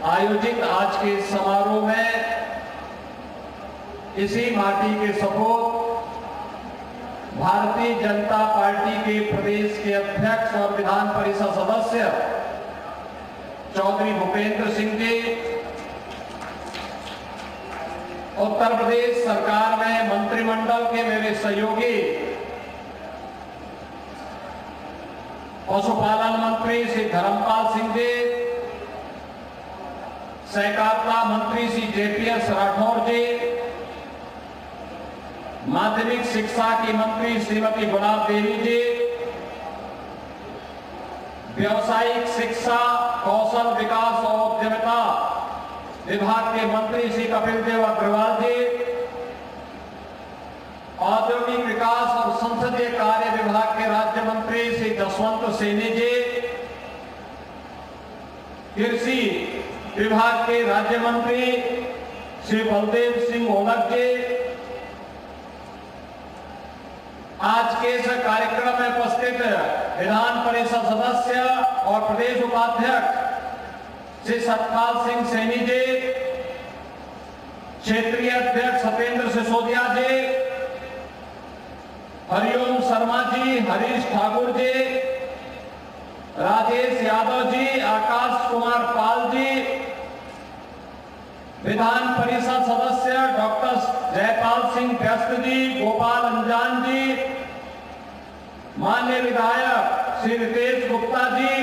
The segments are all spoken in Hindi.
आयोजित आज के समारोह में इसी माटी के सपूत भारतीय जनता पार्टी के प्रदेश के अध्यक्ष और विधान परिषद सदस्य चौधरी भूपेंद्र सिंह जी, उत्तर प्रदेश सरकार में मंत्रिमंडल के मेरे सहयोगी पशुपालन मंत्री श्री धर्मपाल सिंह जी, सहकारिता मंत्री श्री जेपीएस राठौर जी, माध्यमिक शिक्षा की मंत्री श्रीमती गुलाब देवी जी, व्यावसायिक शिक्षा, कौशल विकास और उद्यमिता विभाग के मंत्री श्री कपिल देव अग्रवाल जी, औद्योगिक विकास और संसदीय कार्य विभाग के राज्य मंत्री श्री जसवंत सैनी जी, कृषि विभाग के राज्य मंत्री श्री बलदेव सिंह ओलख जी, आज के इस कार्यक्रम में उपस्थित विधान परिषद सदस्य और प्रदेश उपाध्यक्ष श्री सतपाल सिंह सैनी जी, क्षेत्रीय अध्यक्ष सत्येंद्र सिसोदिया जी, हरिओम शर्मा जी, हरीश ठाकुर जी, राजेश यादव जी, आकाश कुमार पाल जी, विधान परिषद सदस्य डॉक्टर जयपाल सिंह व्यस्त जी, गोपाल अंजान जी, माननीय विधायक श्री रितेश गुप्ता जी,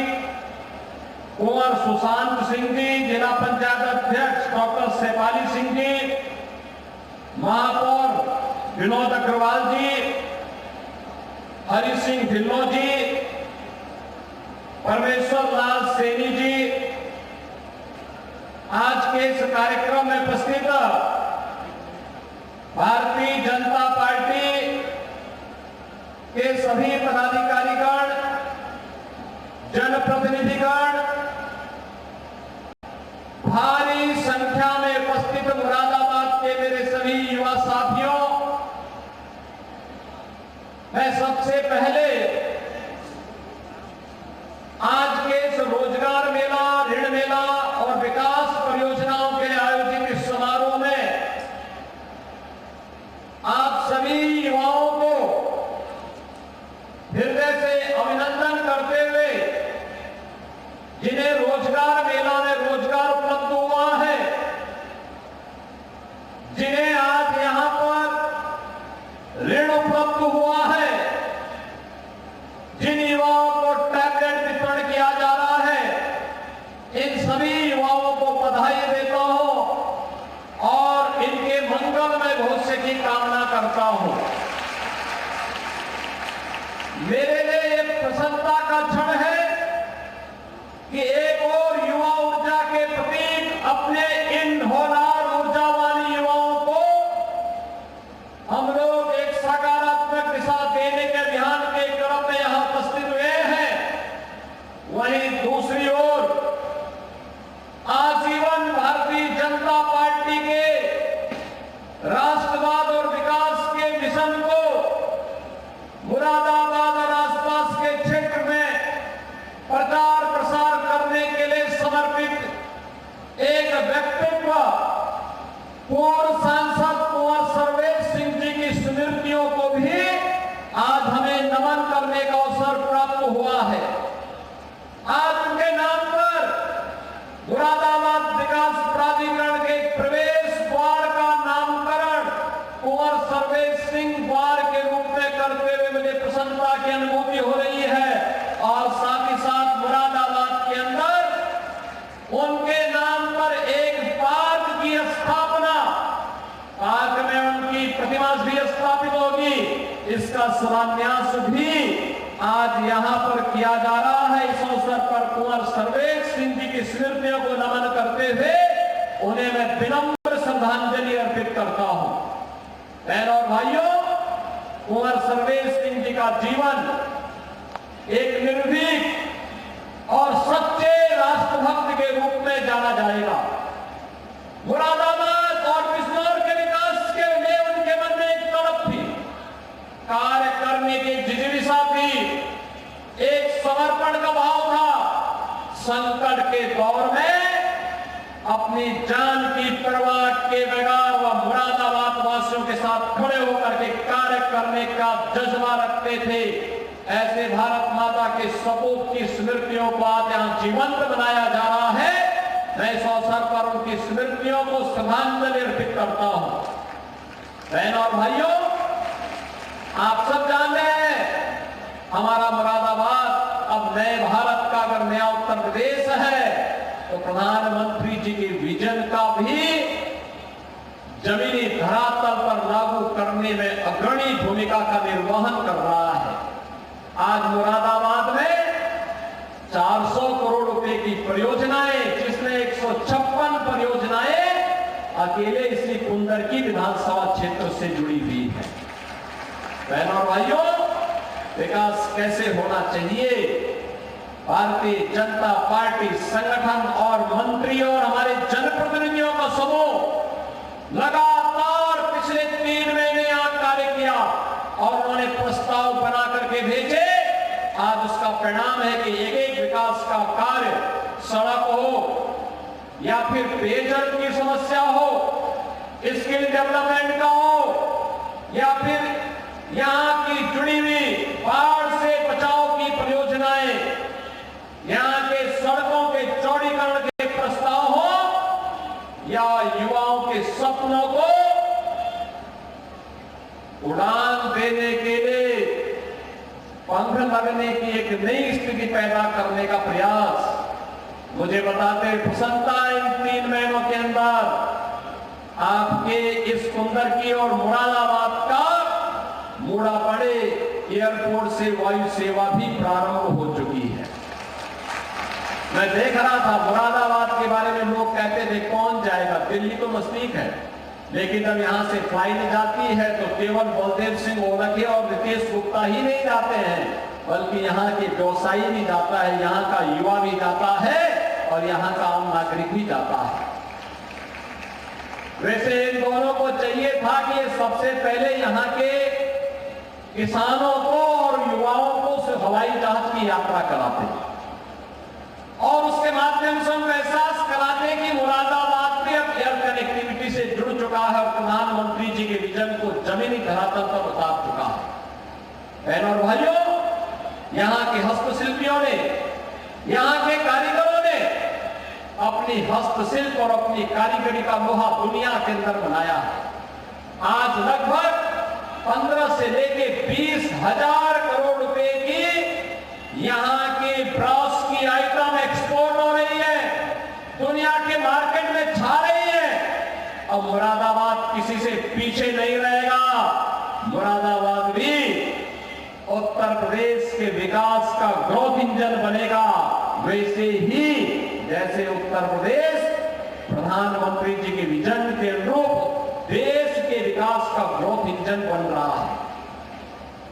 कुंवर सुशांत सिंह जी, जिला पंचायत अध्यक्ष डॉक्टर शेफाली सिंह जी, महापौर विनोद अग्रवाल जी, हरि सिंह ढिल्लो जी, परमेश्वर लाल सैनी जी, आज के इस कार्यक्रम में उपस्थित भारतीय जनता पार्टी के सभी पदाधिकारीगण, जनप्रतिनिधिगण, भारी संख्या में उपस्थित मुरादाबाद के मेरे सभी युवा साथियों, मैं सबसे पहले आज के इस रोजगार मेला, ऋण मेला और विकास परियोजनाओं के आयोजित इस समारोह में आप सभी युवाओं को हृदय से अभिनंदन करते हुए, जिन्हें रोजगार मेला में रोजगार उपलब्ध हुआ है, जिन्हें आज यहां पर ऋण उपलब्ध हुआ है, जिन युवाओं को टैबलेट वितरण किया जा रहा है, इन सभी युवाओं को बधाई देता हूं और इनके मंगलमय भविष्य की कामना करता हूं। मेरे लिए एक प्रसन्नता का क्षण है कि एक और युवा ऊर्जा के प्रतीक अपने इन होनहार ऊर्जा वाली युवाओं को हम लोग एक सकारात्मक दिशा देने के अभियान के क्रम में यहां उपस्थित हुए हैं। वहीं दूसरी ओर आजीवन भारतीय जनता पार्टी के राष्ट्रवाद और विकास के मिशन को मुरादाबाद और आसपास के क्षेत्र में प्रचार प्रसार करने के लिए समर्पित एक व्यक्तित्व पूर्व सांसद कुंवर सर्वेश सिंह जी की स्मृतियों को भी आज हमें नमन करने का अवसर प्राप्त हुआ है। आज उनके नाम पर मुरादाबाद विकास प्राधिकरण के प्रवेश द्वार का नामकरण कुंवर सर्वेश सिंह द्वार के रूप में करते हुए मुझे प्रसन्नता की अनुभूति हो रही है और साथ ही साथ मुरादाबाद के अंदर उनके नाम पर एक पार्क की स्थापना, पार्क में उनकी प्रतिमा भी स्थापित होगी, इसका शिलान्यास भी आज यहां पर किया जा रहा है। इस अवसर पर कुंवर सर्वेश सिंह जी की स्मृतियों को नमन करते हुए उन्हें मैं विनम्र श्रद्धांजलि अर्पित करता हूं। बहनों और भाइयों, कुंवर सर्वेश सिंह जी का जीवन एक निर्भीक और सच्चे राष्ट्रभक्त के रूप में जाना जाएगा। मुरादाबाद और बिजनौर के विकास के लिए उनके मन में एक तड़प थी, कार्य करने की जिज्ञासा थी, एक समर्पण का भाव था। संकट के दौर में अपनी जान की परवाह के बगैर वह मुरादाबाद वासियों के साथ खड़े होकर के कार्य करने का जज्बा रखते थे। ऐसे भारत माता के सपूत की स्मृतियों को आज यहाँ जीवंत बनाया जा रहा है। मैं इस अवसर पर उनकी स्मृतियों को श्रद्धांजलि अर्पित करता हूं। बहनों और भाइयों, आप सब जानते हैं हमारा मुरादाबाद अब नए भारत का अगर नया उत्तर प्रदेश है तो प्रधानमंत्री जी के विजन का भी जमीनी धरातल पर लागू करने में अग्रणी भूमिका का निर्वहन कर रहा है। आज मुरादाबाद में 400 करोड़ रुपए की परियोजनाएं, जिसमें 156 परियोजनाएं अकेले इसी कुंदरकी विधानसभा क्षेत्र से जुड़ी हुई है। बहनों और भाइयों, विकास कैसे होना चाहिए? भारतीय जनता पार्टी संगठन और मंत्री और हमारे जनप्रतिनिधियों का समूह लगातार पिछले 3 महीने यहाँ कार्य किया और उन्होंने प्रस्ताव बना करके भेजे। आज उसका परिणाम है कि एक एक विकास का कार्य, सड़क हो या फिर पेयजल की समस्या हो, स्किल डेवलपमेंट का हो या फिर यहाँ की जुड़ी हुई बाढ़ से बचाव की परियोजनाएं, यहाँ के सड़कों के चौड़ीकरण के प्रस्ताव हो या युवाओं के सपनों को उड़ान देने के लिए पंख लगने की एक नई स्थिति पैदा करने का प्रयास। मुझे बताते प्रसन्नता इन 3 महीनों के अंदर आपके इस कुंदरकी और मुरादाबाद का मूड़ा पड़े एयरपोर्ट से वायु सेवा भी प्रारंभ हो चुकी है। मैं देख रहा था मुरादाबाद के बारे में लोग कहते थे कौन जाएगा, दिल्ली तो नजदीक है, लेकिन जब यहां से फ्लाइट जाती है तो केवल बलदेव सिंह ओलखे और रितेश गुप्ता ही नहीं जाते हैं, बल्कि यहाँ के व्यवसायी भी जाता है, यहाँ का युवा भी जाता है और यहाँ का आम नागरिक भी जाता है। वैसे इन दोनों को चाहिए था कि ये सबसे पहले यहाँ के किसानों को और युवाओं को हवाई जहाज की यात्रा कराते और उसके माध्यम से उनको एहसास कराते कि मुरादाबाद भी अब एयर कनेक्टिविटी से जुड़ चुका है और प्रधानमंत्री जी के विजन को जमीनी धरातल पर उतार चुका है। बहनों और भाइयों, यहाँ के हस्तशिल्पियों ने, यहाँ के कारीगरों ने अपनी हस्तशिल्प और अपनी कारीगरी का लोहा दुनिया के अंदर बनाया है। आज लगभग 15 से लेके 20,000 करोड़ रुपए की यहाँ के ब्रास की आइटम एक्सपोर्ट हो रही है, दुनिया के मार्केट में छा रही है। अब मुरादाबाद किसी से पीछे नहीं रहेगा। मुरादाबाद भी उत्तर प्रदेश के विकास का ग्रोथ इंजन बनेगा, वैसे ही जैसे उत्तर प्रदेश प्रधानमंत्री जी के विजन के अनुरूप देश के विकास का ग्रोथ इंजन बन रहा है।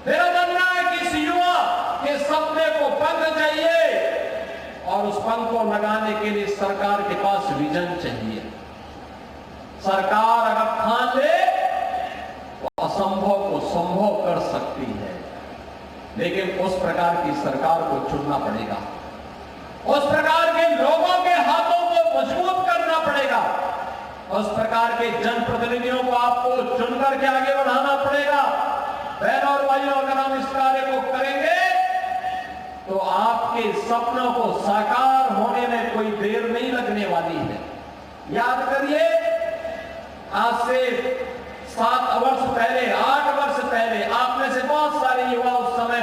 मेरा मानना है कि इस युवा के सपने को पंख चाहिए और उस पंख को लगाने के लिए सरकार के पास विजन चाहिए। सरकार अगर ठान ले तो असंभव को संभव कर सकती है, लेकिन उस प्रकार की सरकार को चुनना पड़ेगा, उस प्रकार के लोगों के हाथों को मजबूत करना पड़ेगा, उस प्रकार के जनप्रतिनिधियों को आपको चुनकर के आगे बढ़ाना पड़ेगा। बहनों और भाइयों, अगर हम इस कार्य को करेंगे तो आपके सपनों को साकार होने में कोई देर नहीं लगने वाली है। याद करिए, आज से 7 वर्ष पहले, 8 वर्ष पहले आप में से बहुत सारे युवा उस समय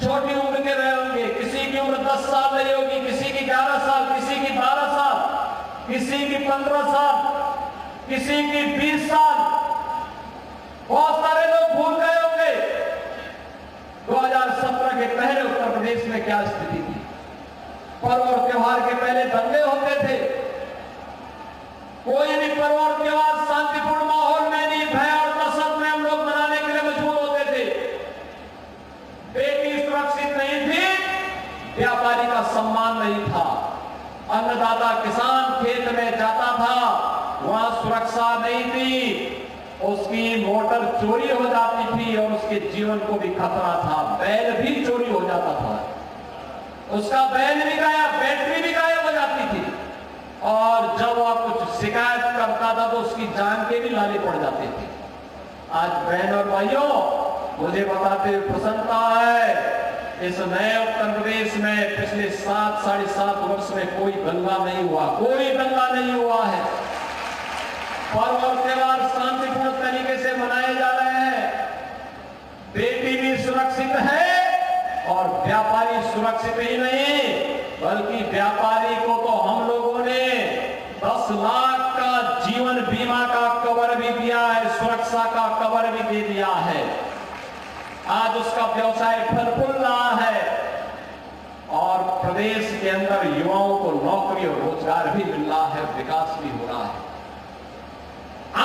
छोटी उम्र के रहे होंगे। किसी की उम्र 10 साल रही होगी, किसी की 11 साल, किसी की 12 साल, किसी की 15 साल, किसी की 20 साल। बहुत सारे लोग भूल गए होंगे 2017 के पहले उत्तर प्रदेश में क्या स्थिति थी। पर्व और त्योहार के पहले दंगे होते थे, कोई भी पर्व और त्योहार शांतिपूर्ण माहौल में नहीं, भय और दहशत में हम लोग मनाने के लिए मजबूर होते थे। बेटी सुरक्षित नहीं थी, व्यापारी का सम्मान नहीं था, अन्नदाता किसान खेत में जाता था, वहां सुरक्षा नहीं थी, उसकी मोटर चोरी हो जाती थी और उसके जीवन को भी खतरा था। बैल भी चोरी हो जाता था, उसका बैल भी गायब, बैटरी भी गायब हो जाती थी और जब वह कुछ शिकायत करता था तो उसकी जान के भी लाले पड़ जाते थे। आज बहन और भाइयों, मुझे बताते हुए प्रसन्नता है, इस नए उत्तर प्रदेश में पिछले 7-7.5 वर्ष में कोई दंगा नहीं हुआ, कोई दंगा नहीं हुआ है। पर्व और त्योहार शांतिपूर्ण तरीके से मनाए जा रहे हैं। बेटी भी सुरक्षित है और व्यापारी सुरक्षित ही नहीं, बल्कि व्यापारी को तो हम लोगों ने 10 लाख का जीवन बीमा का कवर भी दिया है, सुरक्षा का कवर भी दे दिया है। आज उसका व्यवसाय फल फूल रहा है और प्रदेश के अंदर युवाओं को नौकरी और रोजगार भी मिल रहा है, विकास भी हो रहा है।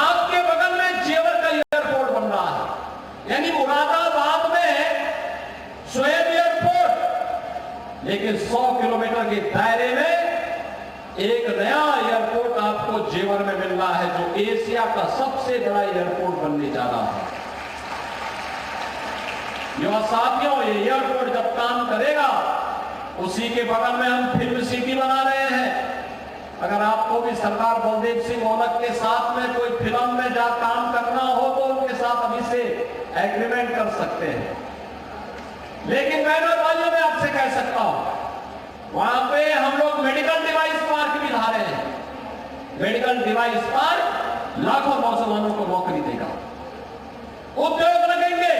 आपके बगल में जेवर का एयरपोर्ट बन रहा है, यानी मुरादाबाद में शोएब एयरपोर्ट, लेकिन 100 किलोमीटर के दायरे में एक नया एयरपोर्ट आपको जेवर में मिल रहा है, जो एशिया का सबसे बड़ा एयरपोर्ट बनने जा रहा है। युवा साथियों, ये एयरपोर्ट जब काम करेगा, उसी के बगल में हम फिल्म सिटी बना रहे हैं। अगर आपको भी सरदार बलदेव सिंह औलख के साथ में कोई फिल्म में जा काम करना हो तो उनके साथ अभी से एग्रीमेंट कर सकते हैं। लेकिन बहनों भाइयों, मैं आपसे कह सकता हूं, वहां पे हम लोग मेडिकल डिवाइस पार्क भी ला रहे हैं। मेडिकल डिवाइस पार्क लाखों नौजवानों को नौकरी देगा, उद्योग लगेंगे,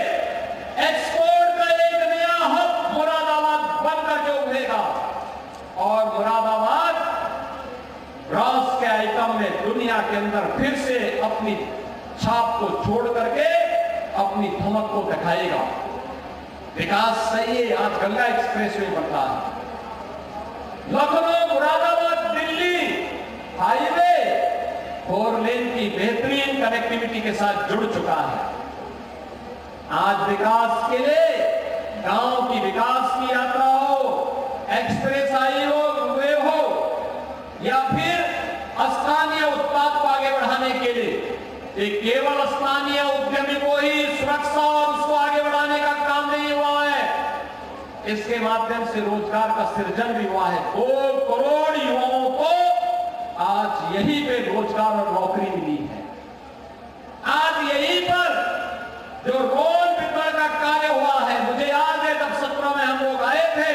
एक्सपोर्ट का एक नया हब मुरादाबाद बनकर के उभरेगा और मुरादाबाद ब्रॉस के आइटम में दुनिया के अंदर फिर से अपनी छाप को छोड़ करके अपनी धमक को दिखाएगा। विकास सही है, आज गंगा एक्सप्रेस वे बन रहा है, लखनऊ मुरादाबाद दिल्ली हाईवे 4 लेन की बेहतरीन कनेक्टिविटी के साथ जुड़ चुका है। आज विकास के लिए गांव की विकास की यात्रा हो, एक्सप्रेस हाईवे हो या फिर स्थानीय उत्पाद को आगे बढ़ाने के लिए, ये केवल स्थानीय उद्यमी को ही सुरक्षा और उसको आगे बढ़ाने का काम नहीं हुआ है, इसके माध्यम से रोजगार का सृजन भी हुआ है। 2 करोड़ युवाओं को आज यहीं पे रोजगार और नौकरी मिली है। आज यहीं पर जो रोड वितरण का कार्य हुआ है, मुझे याद है जब 17 में हम लोग आए थे,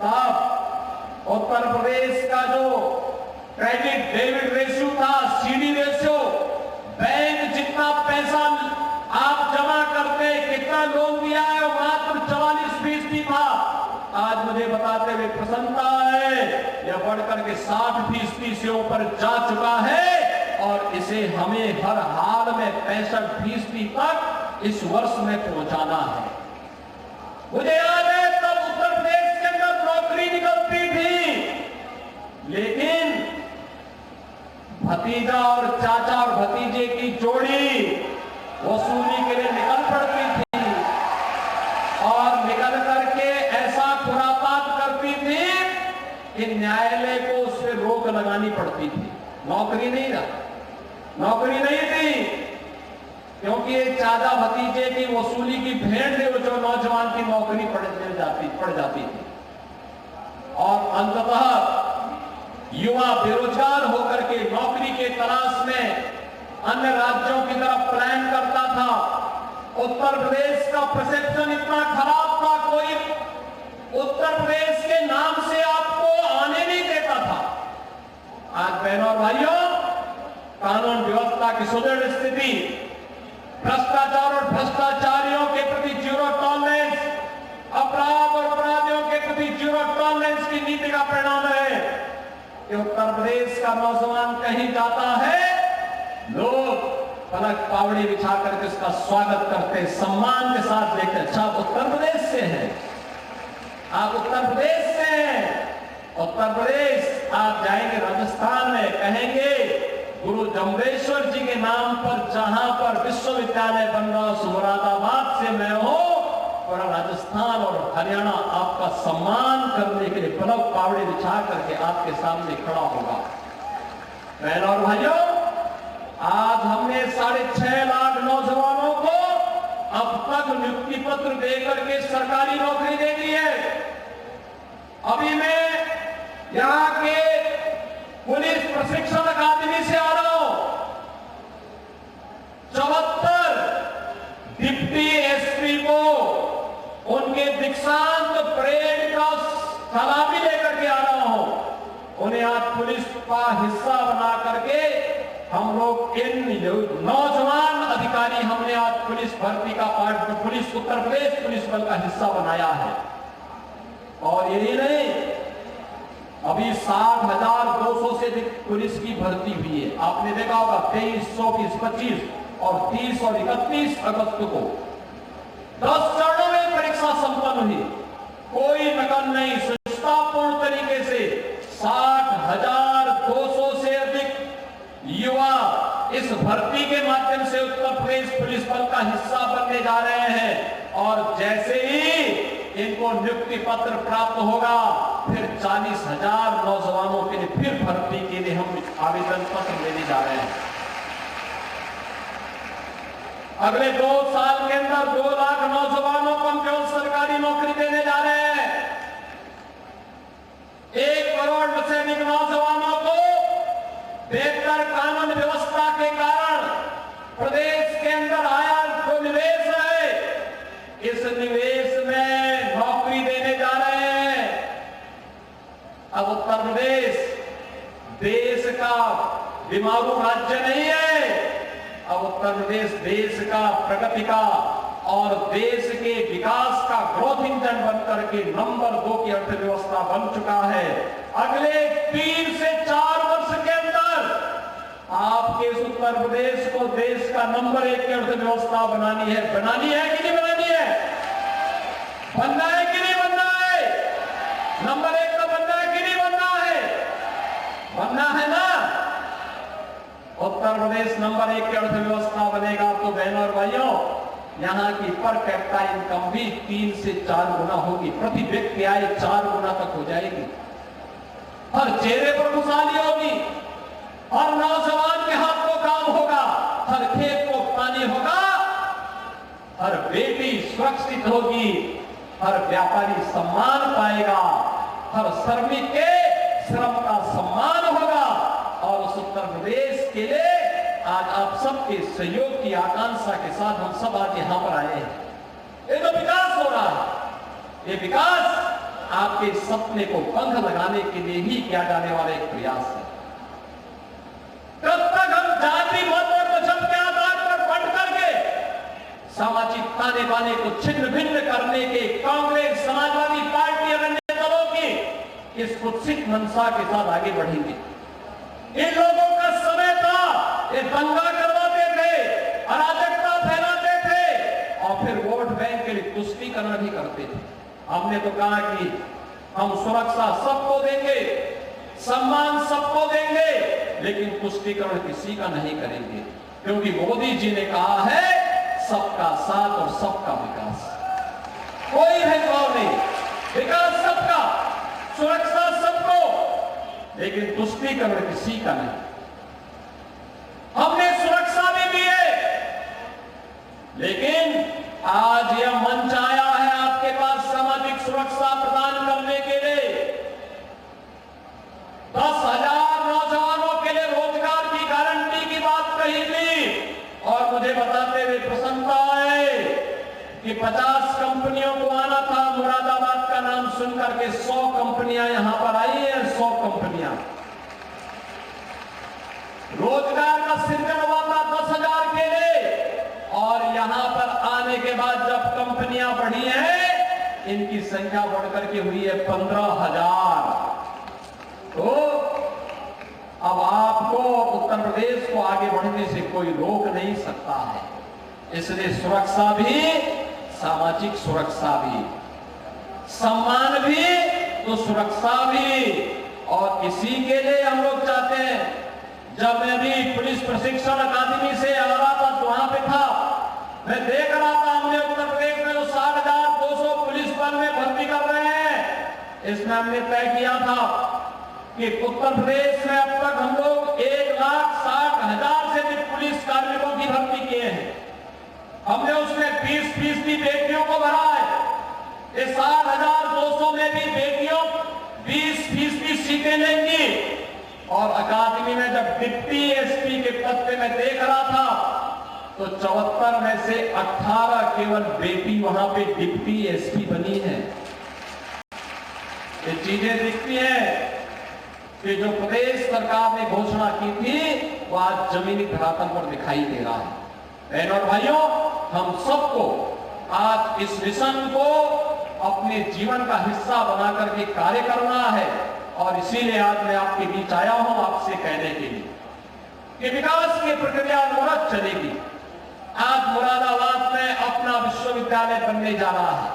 तब उत्तर प्रदेश का जो क्रेडिट डेबिट रेशियो था, सीडी रेशियो, बैंक जितना पैसा आप जमा करते, कितना लोन दिया है, वो मात्र 44% था। आज मुझे बताते हुए प्रसन्नता है, यह बढ़कर के 60% से ऊपर जा चुका है और इसे हमें हर हाल में 65% तक इस वर्ष में पहुंचाना है। मुझे याद है तब उत्तर प्रदेश के अंदर नौकरी निकलती थी, लेकिन भतीजा और चाचा और भतीजे की जोड़ी वसूली के लिए निकल पड़ती थी और निकल करके ऐसा खुरापात करती थी कि न्यायालय को उस पर रोक लगानी पड़ती थी। नौकरी नहीं थी, क्योंकि ये चाचा भतीजे की वसूली की भेंट थी, जो नौजवान की नौकरी पड़ जाती थी और अंततः युवा बेरोजगार होकर के नौकरी के तलाश में अन्य राज्यों की तरफ प्लान करता था। उत्तर प्रदेश का परसेप्शन इतना खराब था, कोई उत्तर प्रदेश के नाम से आपको आने नहीं देता था। आज बहनों और भाइयों, कानून व्यवस्था की सुदृढ़ स्थिति, भ्रष्टाचार और भ्रष्टाचारियों के प्रति जीरो टॉलरेंस, अपराध और अपराधियों के प्रति जीरो टॉलरेंस की नीति का परिणाम है कि उत्तर प्रदेश का नौजवान कहीं जाता है, लोग पलक पावड़ी बिछा करके उसका स्वागत करते हैं, सम्मान के साथ देखते हैं, अच्छा आप उत्तर प्रदेश से हैं, आप उत्तर प्रदेश से हैं। उत्तर प्रदेश आप जाएंगे राजस्थान में, कहेंगे गुरु जम्बेश्वर जी के नाम पर जहां पर विश्वविद्यालय बन रहा है, मुरादाबाद से मैं हूं, और राजस्थान और हरियाणा आपका सम्मान करने के लिए पलक पावड़ी बिछा करके आपके सामने खड़ा होगा। बहनों और भाइयों, आज हमने 6.5 लाख नौजवानों को अब तक नियुक्ति पत्र देकर के सरकारी नौकरी दे दी है। अभी मैं यहाँ के पुलिस प्रशिक्षण अकादमी शांत परेड का सलामी लेकर के आ रहा हूं, उन्हें आज पुलिस का हिस्सा बना करके हम लोग इन नौजवान अधिकारी हमने आज पुलिस भर्ती का part, police Uttar Pradesh police बल का हिस्सा बनाया है। और यही नहीं, अभी 60,200 से अधिक पुलिस की भर्ती हुई है। आपने देखा होगा 23, 24, 25 और 30 और 31 अगस्त को 10 चरणों में परीक्षा संपन्न हुई। कोई नकल नहीं, सुचितापूर्ण तरीके से 60,200 से अधिक युवा इस भर्ती के माध्यम से उत्तर प्रदेश पुलिस बल का हिस्सा बनने जा रहे हैं। और जैसे ही इनको नियुक्ति पत्र प्राप्त होगा, फिर 40,000 नौजवानों के लिए फिर भर्ती के लिए हम आवेदन पत्र लेने जा रहे हैं। अगले 2 साल के अंदर 2 लाख नौजवानों को हम केवल सरकारी नौकरी देने जा रहे हैं। 1 करोड़ से अधिक नौजवानों को बेहतर कानून व्यवस्था के कारण प्रदेश के अंदर आया जो निवेश है, इस निवेश में नौकरी देने जा रहे हैं। अब उत्तर प्रदेश देश का बीमारू राज्य नहीं है, अब उत्तर प्रदेश देश का प्रगति का और देश के विकास का ग्रोथ इंजन बनकर के नंबर 2 की अर्थव्यवस्था बन चुका है। अगले 3 से 4 वर्ष के अंदर आपके इस उत्तर प्रदेश को देश का नंबर 1 की अर्थव्यवस्था बनानी है। बनानी है कि नहीं बनानी है? बनना है कि नहीं बनना है? नंबर 1 का बनना है कि नहीं बनना है? बनना है ना। उत्तर प्रदेश नंबर 1 की अर्थव्यवस्था बनेगा तो बहनों और भाइयों, यहाँ की पर कैपिटा इनकम भी 3 से 4 गुना होगी। प्रति व्यक्ति आय 4 गुना तक हो जाएगी। हर चेहरे पर खुशहाली होगी, हर नौजवान के हाथ को काम होगा, हर खेत को पानी होगा, हर बेटी सुरक्षित होगी, हर व्यापारी सम्मान पाएगा, हर श्रमिक के श्रम का सम्मान होगा। और उस उत्तर प्रदेश के लिए आज आप सबके सहयोग की आकांक्षा के साथ हम सब आज यहां पर आए हैं। ये तो विकास हो रहा है, ये विकास आपके सपने को पंख लगाने के लिए ही किया जाने वाला एक प्रयास है। कब तक हम जाति मत और मजहब के आधार पर बंट करके सामाजिक ताने बाने को छिन्न भिन्न करने के कांग्रेस, समाजवादी पार्टी और अन्य दलों की इस कुत्सित मंशा के साथ आगे बढ़ेंगे? इन लोगों का समय था, ये दंगा करवाते थे, अराजकता फैलाते थे और फिर वोट बैंक के लिए तुष्टीकरण भी करते थे। हमने तो कहा कि हम सुरक्षा सबको देंगे, सम्मान सबको देंगे, लेकिन तुष्टीकरण किसी का नहीं करेंगे, क्योंकि मोदी जी ने कहा है सबका साथ और सबका विकास। कोई भेदभाव नहीं, विकास सबका, सुरक्षा सबको, लेकिन तुष्टीकरण किसी का नहीं। हमने सुरक्षा भी दी है, लेकिन आज यह मंच आया है आपके पास सामाजिक सुरक्षा प्रदान करने के लिए। 10,000 नौजवानों के लिए रोजगार की गारंटी की बात कही थी और मुझे बताते हुए प्रसन्नता है कि 50 कंपनियों को आना था। मुरादाबाद का नाम सुनकर के 100 कंपनियां यहां पर आई हैं। 100 कंपनियां, रोजगार का सृजन हुआ था 10,000 के लिए और यहां पर आने के बाद जब कंपनियां बढ़ी हैं, इनकी संख्या बढ़कर के हुई है 15,000। तो अब आपको उत्तर प्रदेश को आगे बढ़ने से कोई रोक नहीं सकता है। इसलिए सुरक्षा भी, सामाजिक सुरक्षा भी, सम्मान भी तो सुरक्षा भी। और इसी के लिए हम लोग चाहते हैं, जब मैं भी पुलिस प्रशिक्षण अकादमी से आ रहा था तो वहां पे था, मैं देख रहा था हमने उत्तर प्रदेश में जो 60,200 पुलिस बल में भर्ती कर रहे हैं, इसमें हमने तय किया था कि उत्तर प्रदेश में अब तक हम लोग 1,60,000 से अधिक पुलिस कार्मिकों की भर्ती किए हैं। हमने उसमें 20% बेटियों को भरा है। इस 60,200 में भी बेटियों 20% सीटें लेंगी। और अकादमी में जब डिप्टी एसपी के पद पे मैं देख रहा था तो 74 में से 18 केवल बेटी वहां पे डिप्टी एसपी बनी है। ये चीजें दिखती हैं कि जो प्रदेश सरकार ने घोषणा की थी वो आज जमीनी धरातल पर दिखाई दे रहा है। बहनों और भाइयों, हम सबको आज इस मिशन को अपने जीवन का हिस्सा बना करके कार्य करना है और इसीलिए आज मैं आपके बीच आया हूं आपसे कहने के लिए कि विकास की प्रक्रिया अनवरत चलेगी। आज मुरादाबाद में अपना विश्वविद्यालय बनने जा रहा है,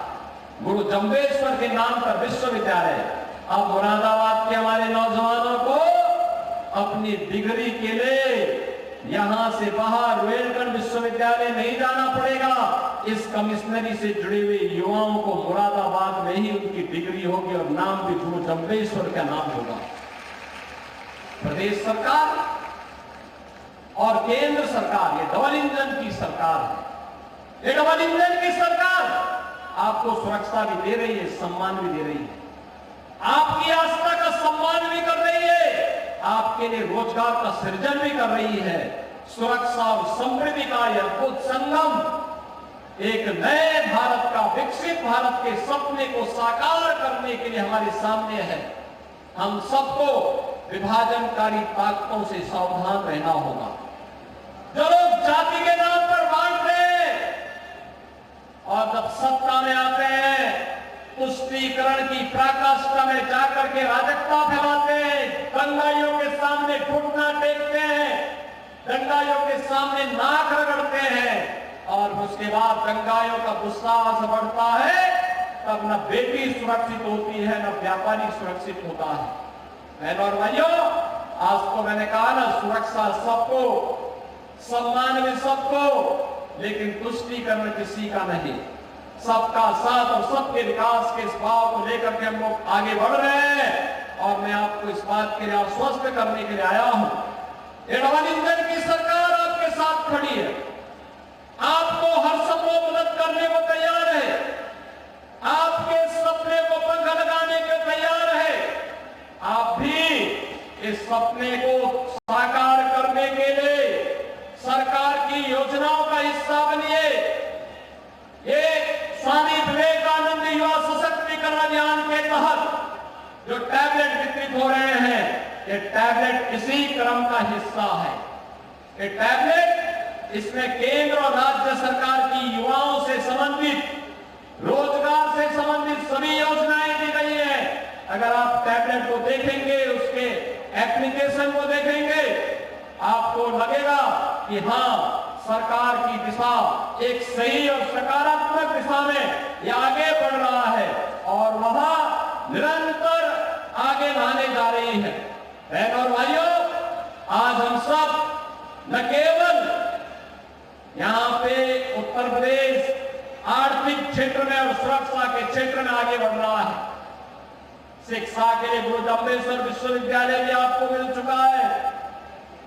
गुरु जम्बेश्वर के नाम पर विश्वविद्यालय। अब मुरादाबाद के हमारे नौजवानों को अपनी डिग्री के लिए यहां से बाहर रोहिलखंड विश्वविद्यालय नहीं जाना पड़ेगा। इस कमिश्नरी से जुड़े हुए युवाओं को मुरादाबाद में ही उनकी डिग्री होगी और नाम भी गुरु जम्बेश्वर का नाम होगा। प्रदेश सरकार और केंद्र सरकार, ये डबल इंजन की सरकार है। ये डबल इंजन की सरकार आपको सुरक्षा भी दे रही है, सम्मान भी दे रही है, आपकी आस्था का सम्मान भी कर रही है, आपके लिए रोजगार का सृजन भी कर रही है। सुरक्षा और समृद्धि का यह अद्भुत संगम एक नए भारत का, विकसित भारत के सपने को साकार करने के लिए हमारे सामने है। हम सबको विभाजनकारी ताकतों से सावधान रहना होगा। जो लोग जाति के नाम पर बांट रहे हैं और जब सत्ता में आते हैं तुष्टीकरण की पराकाष्ठा में जाकर के राजकता फैलाते हैं, दंगाइयों के सामने घुटना टेकते हैं, दंगाइयों के सामने नाक रगड़ते हैं और उसके बाद दंगाइयों का गुस्सा बढ़ता है, तब न बेटी सुरक्षित होती है न व्यापारी सुरक्षित होता है। बहनों और भाइयों, आज तो मैंने कहा ना, सुरक्षा सबको, सम्मान भी सबको, लेकिन तुष्टीकरण किसी का नहीं। सबका साथ और सबके विकास के इस भाव को लेकर के हम लोग आगे बढ़ रहे हैं और मैं आपको इस बात के लिए आश्वस्त करने के लिए आया हूं। ये डबल इंजन की सरकार आपके साथ खड़ी है, आपको हर संभव मदद करने को तैयार है, आपके सपने को पंख लगाने को तैयार है। आप भी इस सपने को साकार करने के लिए सरकार की योजनाओं का हिस्सा बनिए। ये स्वामी विवेकानंद युवा सशक्तिकरण अभियान के तहत जो टैबलेट वितरित हो रहे हैं, ये टैबलेट इसी क्रम का हिस्सा है। ये टैबलेट, इसमें केंद्र और राज्य सरकार की युवाओं से संबंधित, रोजगार से संबंधित सभी योजनाएं दी गई है। अगर आप टैबलेट को देखेंगे, उसके एप्लीकेशन को देखेंगे, आपको लगेगा कि हाँ, सरकार की दिशा एक सही और सकारात्मक दिशा में ये आगे बढ़ रहा है और वहां निरंतर आगे बढ़ने जा रही है। बहनों और भाइयों, आज हम सब न केवल यहां पे उत्तर प्रदेश आर्थिक क्षेत्र में और सुरक्षा के क्षेत्र में आगे बढ़ रहा है, शिक्षा के लिए गुरु जम्बेश्वर विश्वविद्यालय भी आपको मिल चुका है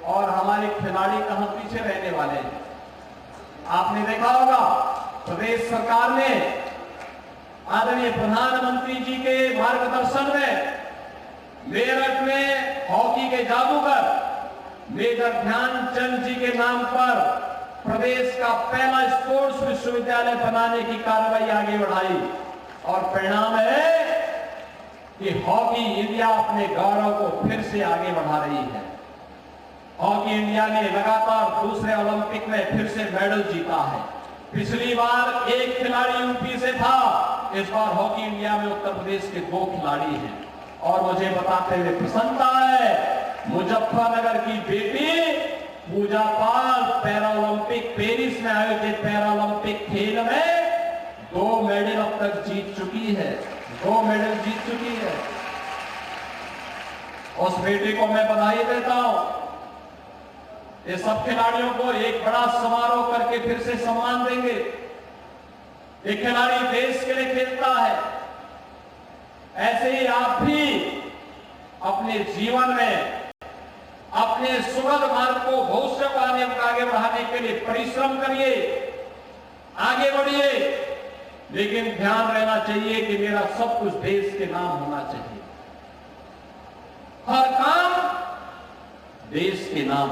और हमारे खिलाड़ी कहां पीछे रहने वाले हैं। आपने देखा होगा प्रदेश सरकार ने आदरणीय प्रधानमंत्री जी के मार्गदर्शन में मेरठ में हॉकी के जादूगर मेजर ध्यानचंद जी के नाम पर प्रदेश का पहला स्पोर्ट्स विश्वविद्यालय बनाने की कार्रवाई आगे बढ़ाई और परिणाम है कि हॉकी इंडिया अपने गौरव को फिर से आगे बढ़ा रही है। हॉकी इंडिया ने लगातार दूसरे ओलंपिक में फिर से मेडल जीता है। पिछली बार एक खिलाड़ी यूपी से था, इस बार हॉकी इंडिया में उत्तर प्रदेश के 2 खिलाड़ी हैं और मुझे बताते हुए प्रसन्नता है, मुजफ्फरनगर की बेटी पूजा पाल पैरा ओलंपिक, पेरिस में आयोजित पैरा ओलंपिक खेल में 2 मेडल अब तक जीत चुकी है, 2 मेडल जीत चुकी है। उस बेटी को मैं बधाई देता हूं। ये सब खिलाड़ियों को एक बड़ा समारोह करके फिर से सम्मान देंगे। ये खिलाड़ी देश के लिए खेलता है, ऐसे ही आप भी अपने जीवन में अपने सुखद मार्ग को, भविष्य को आगे बढ़ाने के लिए परिश्रम करिए, आगे बढ़िए, लेकिन ध्यान रहना चाहिए कि मेरा सब कुछ देश के नाम होना चाहिए। हर काम देश के नाम,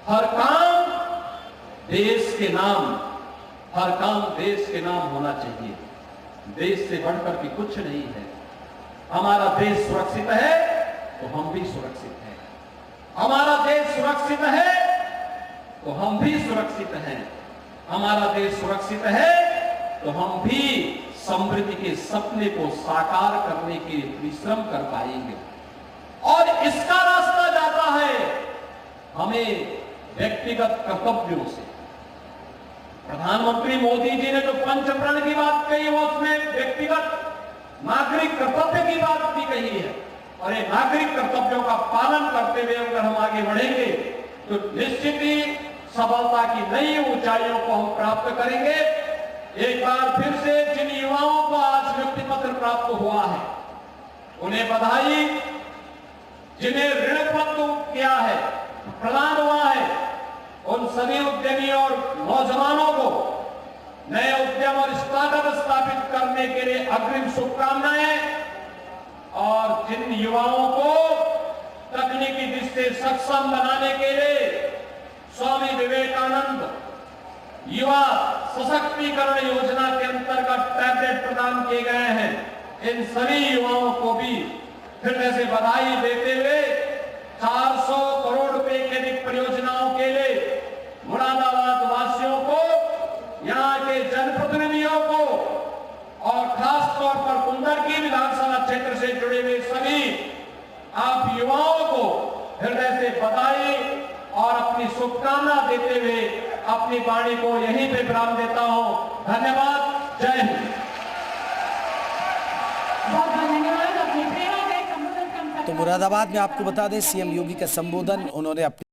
हर काम देश के नाम, हर काम देश के नाम होना चाहिए। देश से बढ़कर के कुछ नहीं है। हमारा देश सुरक्षित है तो हम भी सुरक्षित हैं। हमारा देश सुरक्षित है तो हम भी सुरक्षित हैं। हमारा देश सुरक्षित है तो हम भी समृद्धि के सपने को साकार करने के लिए परिश्रम कर पाएंगे। और इसका रास्ता जाता है हमें व्यक्तिगत कर्तव्यों से। प्रधानमंत्री मोदी जी ने जो पंचप्रण की बात कही वो उसमें व्यक्तिगत नागरिक कर्तव्य की बात भी कही है। और ये नागरिक कर्तव्यों का पालन करते हुए अगर हम आगे बढ़ेंगे तो निश्चित ही सफलता की नई ऊंचाइयों को हम प्राप्त करेंगे। एक बार फिर से जिन युवाओं को आज नियुक्ति पत्र प्राप्त हुआ है उन्हें बधाई। जिन्हें ऋण पत्र किया है, प्रदान हुआ है, उन सभी उद्यमियों और नौजवानों को नए उद्यम और स्टार्टअप स्थापित करने के लिए अग्रिम शुभकामनाएं। और जिन युवाओं को तकनीकी दृष्टि से सक्षम बनाने के लिए स्वामी विवेकानंद युवा सशक्तिकरण योजना के अंतर्गत टैबलेट प्रदान किए गए हैं, इन सभी युवाओं को भी फिर से बधाई देते हुए 400 करोड़ रुपए की अधिक परियोजनाओं के लिए मुरादाबाद वासियों को, यहाँ के जनप्रतिनिधियों को और खास तौर पर कुंदरकी विधानसभा क्षेत्र से जुड़े हुए सभी आप युवाओं को हृदय से बधाई और अपनी शुभकामना देते हुए अपनी वाणी को यहीं पे विराम देता हूं। धन्यवाद। जय हिंद। बहुत धन्यवाद। अपनी प्रेरणा का संबोधन। तो मुरादाबाद में आपको बता दें सीएम योगी का संबोधन उन्होंने अपने